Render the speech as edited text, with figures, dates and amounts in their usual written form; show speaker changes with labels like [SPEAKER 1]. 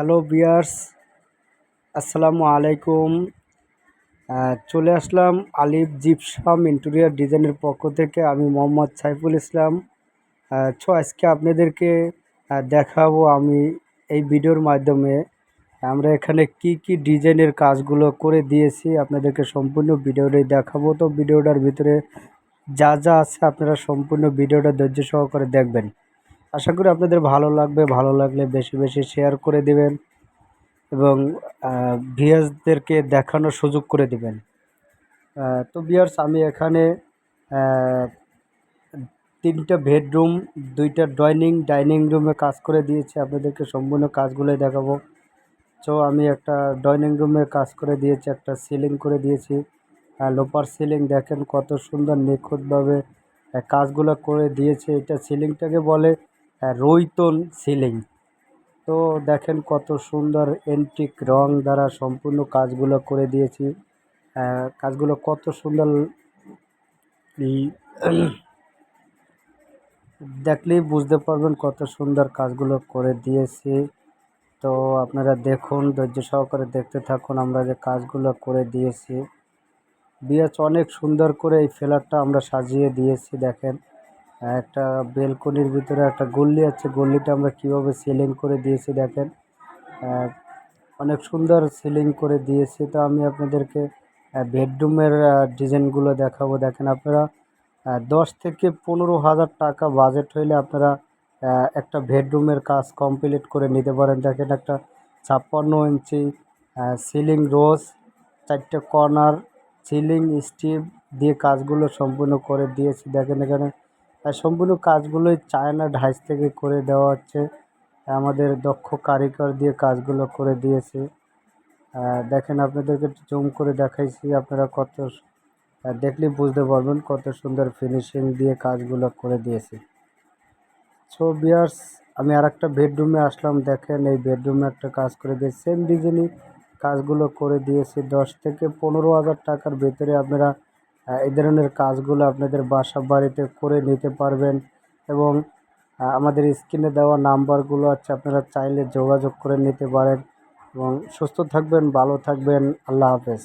[SPEAKER 1] Hello viewers, আসসালামু আলাইকুম। চলে আসলাম আলিফ জিপসাম ইন্টেরিয়র ডিজাইনের পক্ষ থেকে। আমি মোহাম্মদ সাইফুল ইসলাম। আজকে আপনাদেরকে দেখাবো আমি এই ভিডিওর মাধ্যমে আমরা এখানে কি কি ডিজাইনের কাজগুলো করে দিয়েছি আপনাদেরকে সম্পূর্ণ ভিডিওটাই দেখাবো। তো ভিডিওটার ভিতরে যা যা আছে আপনারা সম্পূর্ণ ভিডিওটা ধৈর্য সহকারে দেখবেন। আশা করি আপনাদের ভালো লাগবে। ভালো লাগলে বেশি বেশি শেয়ার করে দিবেন এবং ভিউয়ার্সদেরকে দেখানোর সুযোগ করে দিবেন। তো ভিউয়ার্স, আমি এখানে আহ, 3টা বেডরুম, 2টা ডাইনিং রুমে কাজ করে দিয়েছি। আপনাদেরকে সম্পূর্ণ কাজগুলোই দেখাবো। তো আমি একটা ডাইনিং রুমে কাজ করে দিয়েছি, একটা সিলিং করে দিয়েছি। লোপার সিলিং দেখেন কত সুন্দর নিখুঁতভাবে কাজগুলো করে দিয়েছে। এটা সিলিংটাকে বলে রৈতন সিলিং। তো দেখেন কত সুন্দর এন্টিক রং দ্বারা সম্পূর্ণ কাজগুলো করে দিয়েছি। কাজগুলো কত সুন্দর দেখলেই বুঝতে পারবেন কত সুন্দর কাজগুলো করে দিয়েছি। তো আপনারা দেখুন, ধৈর্য সহকারে দেখতে থাকুন আমরা যে কাজগুলো করে দিয়েছি। অনেক সুন্দর করে এই ফ্ল্যাটটা আমরা সাজিয়ে দিয়েছি। দেখেন একটা বেলকনির ভিতরে একটা গল্লি আছে, গল্লিটা আমরা কিভাবে সিলিং করে দিয়েছি দেখেন। অনেক সুন্দর সিলিং করে দিয়েছি। তো আমি আপনাদেরকে বেডরুমের ডিজাইনগুলো দেখাবো। দেখেন আপনারা 10 থেকে 15,000 টাকা বাজেট হইলে আপনারা একটা বেডরুমের কাজ কমপ্লিট করে নিতে পারেন। দেখেন একটা 56 ইঞ্চি সিলিং রোজ, 4টে কর্নার সিলিং স্টিপ দিয়ে কাজগুলো সম্পূর্ণ করে দিয়েছি। দেখেন এখানে সম্পূর্ণ কাজগুলোই চায়না ঢাইস থেকে করে দেওয়া হচ্ছে। আমাদের দক্ষ কারিগর দিয়ে কাজগুলো করে দিয়েছে। দেখেন আপনাদেরকে জুম করে দেখাইছি, আপনারা দেখলেই বুঝতে পারবেন কত সুন্দর ফিনিশিং দিয়ে কাজগুলো করে দিয়েছে। সো ভিউয়ার্স, আমি আরেকটা বেডরুমে আসলাম। দেখেন এই বেডরুমে একটা কাজ করে দিয়ে সেম ডিজাইনই কাজগুলো করে দিয়েছি। 10 থেকে 15,000 টাকার ভেতরে আপনারা এই ধরনের কাজগুলো আপনাদের বাসা বাড়িতে করে নিতে পারবেন। এবং আমাদের স্ক্রিনে দেওয়া নাম্বারগুলো আছে, আপনারা চাইলে যোগাযোগ করে নিতে পারেন। এবং সুস্থ থাকবেন, ভালো থাকবেন। আল্লাহ হাফেজ।